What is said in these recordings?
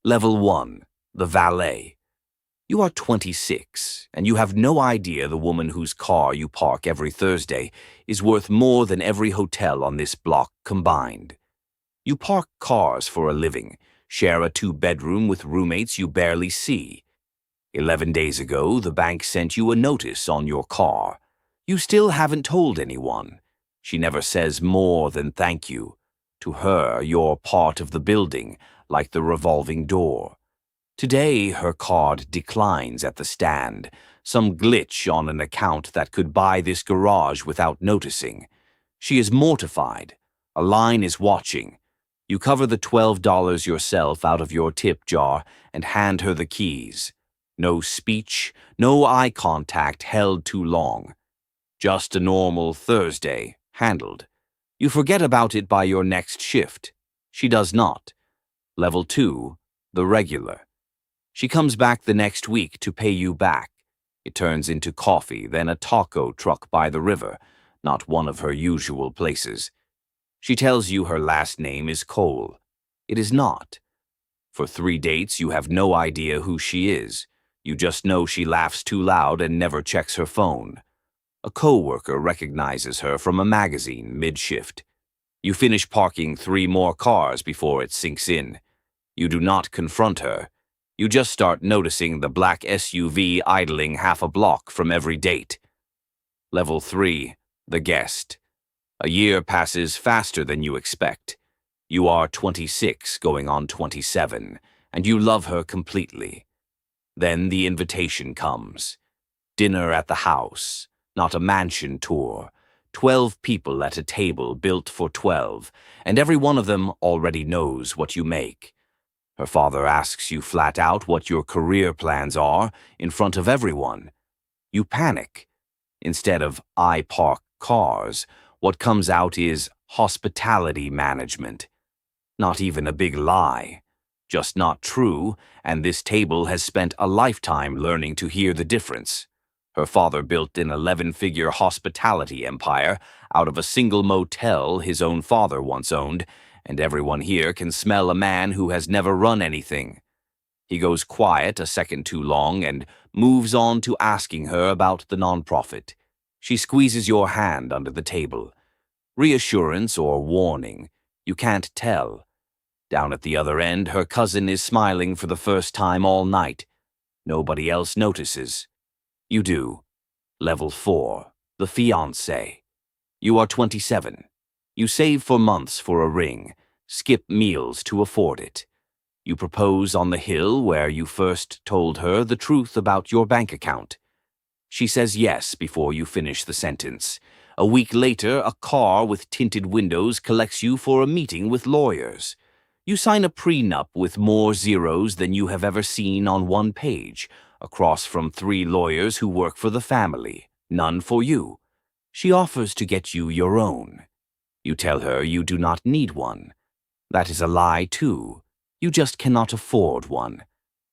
Level 1. The Valet. You are 26, and you have no idea the woman whose car you park every Thursday is worth more than every hotel on this block combined. You park cars for a living, share a 2-bedroom with roommates you barely see. 11 days ago, the bank sent you a notice on your car. You still haven't told anyone. She never says more than thank you. To her, you're part of the building, like the revolving door. Today, her card declines at the stand, some glitch on an account that could buy this garage without noticing. She is mortified. A line is watching. You cover the $12 yourself out of your tip jar and hand her the keys. No speech, no eye contact held too long. Just a normal Thursday, handled. You forget about it by your next shift. She does not. Level 2, the regular. She comes back the next week to pay you back. It turns into coffee, then a taco truck by the river, not one of her usual places. She tells you her last name is Cole. It is not. For 3 dates, you have no idea who she is. You just know she laughs too loud and never checks her phone. A coworker recognizes her from a magazine mid-shift. You finish parking 3 more cars before it sinks in. You do not confront her. You just start noticing the black SUV idling half a block from every date. Level 3, the guest. A year passes faster than you expect. You are 26 going on 27, and you love her completely. Then the invitation comes. Dinner at the house, not a mansion tour. 12 people at a table built for 12, and every one of them already knows what you make. Her father asks you flat out what your career plans are in front of everyone. You panic. Instead of "I park cars," what comes out is hospitality management. Not even a big lie. Just not true, and this table has spent a lifetime learning to hear the difference. Her father built an 11-figure hospitality empire out of a single motel his own father once owned, and everyone here can smell a man who has never run anything. He goes quiet a second too long and moves on to asking her about the nonprofit. She squeezes your hand under the table. Reassurance or warning, you can't tell. Down at the other end, her cousin is smiling for the first time all night. Nobody else notices. You do. Level 4, the fiancé. You are 27. You save for months for a ring, skip meals to afford it. You propose on the hill where you first told her the truth about your bank account. She says yes before you finish the sentence. A week later, a car with tinted windows collects you for a meeting with lawyers. You sign a prenup with more zeros than you have ever seen on one page, across from 3 lawyers who work for the family, none for you. She offers to get you your own. You tell her you do not need one. That is a lie, too. You just cannot afford one.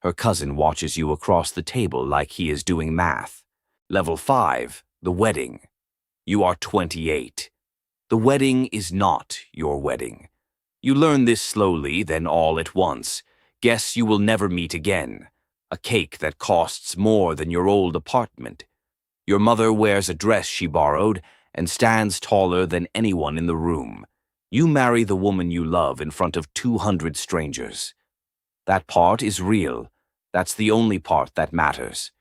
Her cousin watches you across the table like he is doing math. Level 5, the wedding. You are 28. The wedding is not your wedding. You learn this slowly, then all at once. Guess you will never meet again. A cake that costs more than your old apartment. Your mother wears a dress she borrowed and stands taller than anyone in the room. You marry the woman you love in front of 200 strangers. That part is real. That's the only part that matters.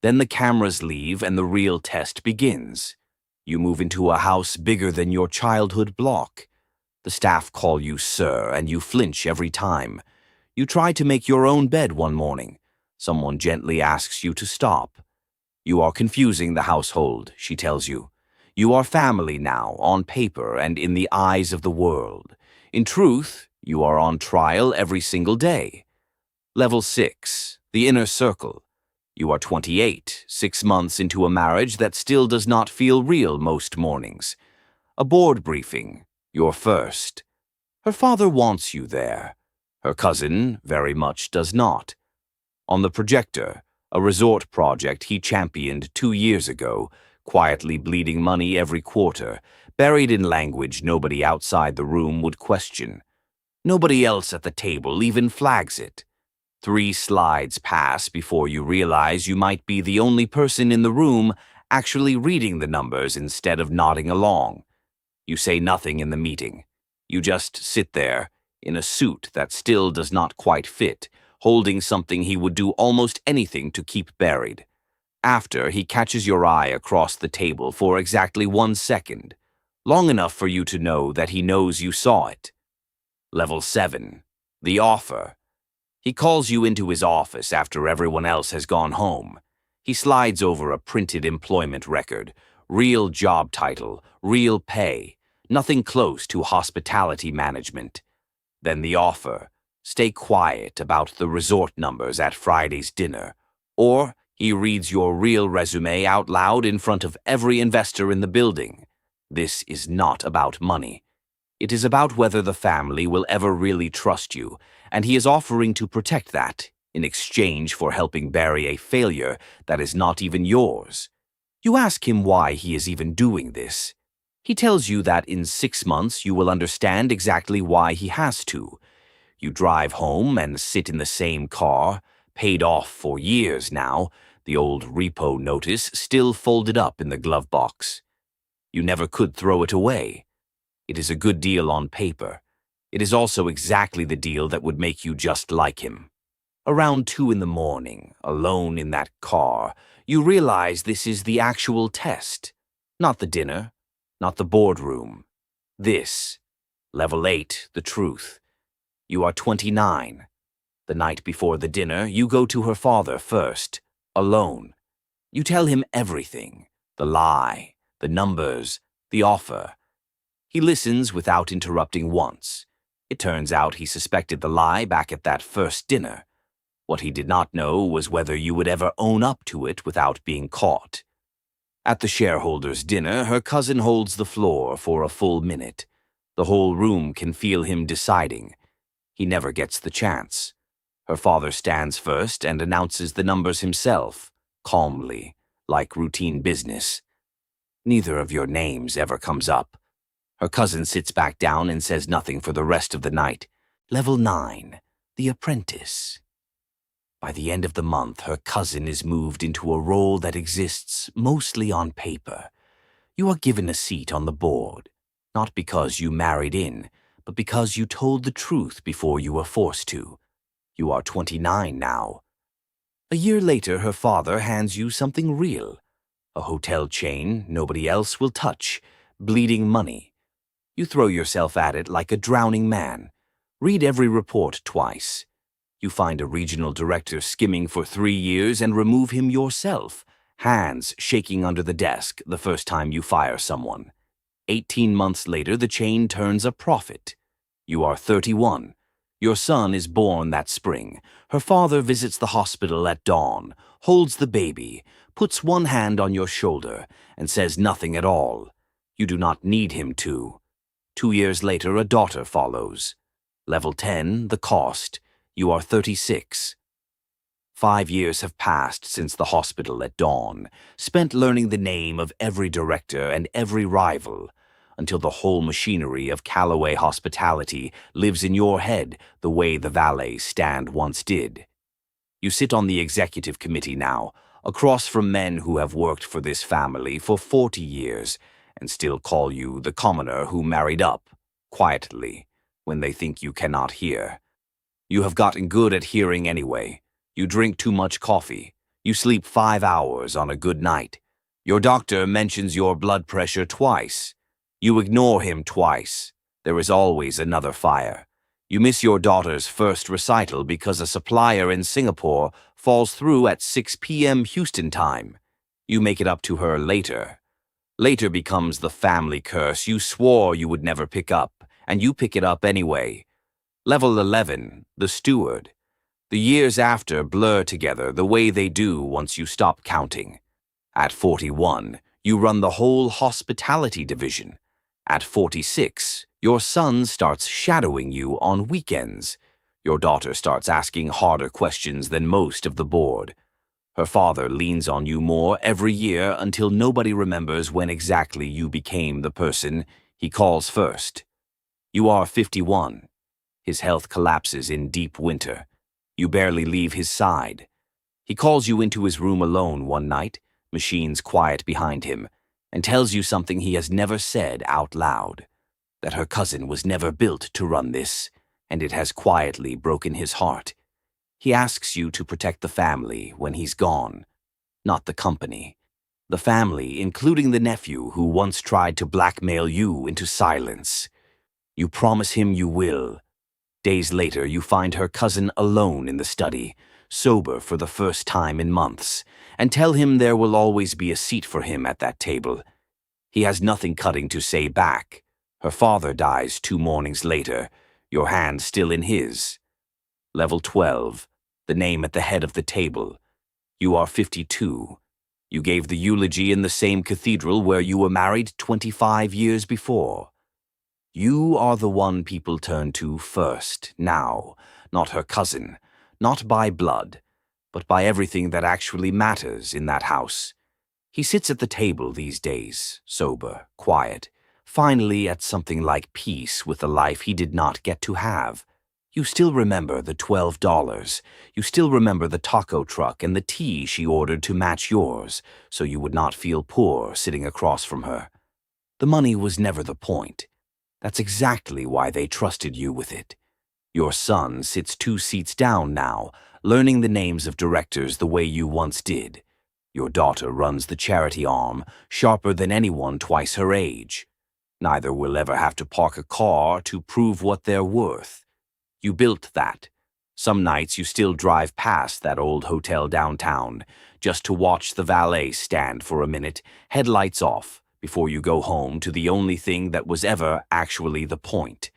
Then the cameras leave and the real test begins. You move into a house bigger than your childhood block. The staff call you sir, and you flinch every time. You try to make your own bed one morning. Someone gently asks you to stop. You are confusing the household, she tells you. You are family now, on paper and in the eyes of the world. In truth, you are on trial every single day. Level 6, the inner circle. You are 28, 6 months into a marriage that still does not feel real most mornings. A board briefing, your first. Her father wants you there. Her cousin very much does not. On the projector, a resort project he championed 2 years ago, quietly bleeding money every quarter, buried in language nobody outside the room would question. Nobody else at the table even flags it. 3 slides pass before you realize you might be the only person in the room actually reading the numbers instead of nodding along. You say nothing in the meeting. You just sit there, in a suit that still does not quite fit, holding something he would do almost anything to keep buried. After, he catches your eye across the table for exactly 1 second, long enough for you to know that he knows you saw it. Level 7. The offer. He calls you into his office after everyone else has gone home. He slides over a printed employment record, real job title, real pay, nothing close to hospitality management. Then the offer. Stay quiet about the resort numbers at Friday's dinner. Or he reads your real resume out loud in front of every investor in the building. This is not about money. It is about whether the family will ever really trust you, and he is offering to protect that in exchange for helping bury a failure that is not even yours. You ask him why he is even doing this. He tells you that in 6 months you will understand exactly why he has to. You drive home and sit in the same car, paid off for years now, the old repo notice still folded up in the glove box. You never could throw it away. It is a good deal on paper. It is also exactly the deal that would make you just like him. Around 2 in the morning, alone in that car, you realize this is the actual test. Not the dinner, not the boardroom. This, level 8, the truth. You are 29. The night before the dinner, you go to her father first, alone. You tell him everything, the lie, the numbers, the offer. He listens without interrupting once. It turns out he suspected the lie back at that first dinner. What he did not know was whether you would ever own up to it without being caught. At the shareholders' dinner, her cousin holds the floor for a full minute. The whole room can feel him deciding. He never gets the chance. Her father stands first and announces the numbers himself, calmly, like routine business. Neither of your names ever comes up. Her cousin sits back down and says nothing for the rest of the night. Level 9, the Apprentice. By the end of the month, her cousin is moved into a role that exists mostly on paper. You are given a seat on the board, not because you married in, but because you told the truth before you were forced to. You are 29 now. A year later, her father hands you something real. A hotel chain nobody else will touch, bleeding money. You throw yourself at it like a drowning man. Read every report twice. You find a regional director skimming for 3 years and remove him yourself, hands shaking under the desk the first time you fire someone. 18 months later, the chain turns a profit. You are 31. Your son is born that spring. Her father visits the hospital at dawn, holds the baby, puts one hand on your shoulder, and says nothing at all. You do not need him to. 2 years later, a daughter follows. Level 10, the cost. You are 36. 5 years have passed since the hospital at dawn, spent learning the name of every director and every rival, until the whole machinery of Callaway hospitality lives in your head the way the Valet stand once did. You sit on the executive committee now, across from men who have worked for this family for 40 years and still call you the commoner who married up, quietly, when they think you cannot hear. You have gotten good at hearing anyway. You drink too much coffee. You sleep 5 hours on a good night. Your doctor mentions your blood pressure twice. You ignore him twice. There is always another fire. You miss your daughter's first recital because a supplier in Singapore falls through at 6 p.m. Houston time. You make it up to her later. Later becomes the family curse you swore you would never pick up, and you pick it up anyway. Level 11, the Steward. The years after blur together the way they do once you stop counting. At 41, you run the whole hospitality division. At 46, your son starts shadowing you on weekends. Your daughter starts asking harder questions than most of the board. Her father leans on you more every year until nobody remembers when exactly you became the person he calls first. You are 51. His health collapses in deep winter. You barely leave his side. He calls you into his room alone one night, machines quiet behind him, and tells you something he has never said out loud, that her cousin was never built to run this, and it has quietly broken his heart. He asks you to protect the family when he's gone, not the company. The family, including the nephew who once tried to blackmail you into silence. You promise him you will. Days later, you find her cousin alone in the study, sober for the first time in months, and tell him there will always be a seat for him at that table. He has nothing cutting to say back. Her father dies 2 mornings later, your hand still in his. Level 12, the name at the head of the table. You are 52. You gave the eulogy in the same cathedral where you were married 25 years before. You are the one people turn to first, now, not her cousin, not by blood, but by everything that actually matters in that house. He sits at the table these days, sober, quiet, finally at something like peace with the life he did not get to have. You still remember the $12. You still remember the taco truck and the tea she ordered to match yours, so you would not feel poor sitting across from her. The money was never the point. That's exactly why they trusted you with it. Your son sits 2 seats down now, learning the names of directors the way you once did. Your daughter runs the charity arm, sharper than anyone twice her age. Neither will ever have to park a car to prove what they're worth. You built that. Some nights you still drive past that old hotel downtown, just to watch the valet stand for a minute, headlights off, before you go home to the only thing that was ever actually the point.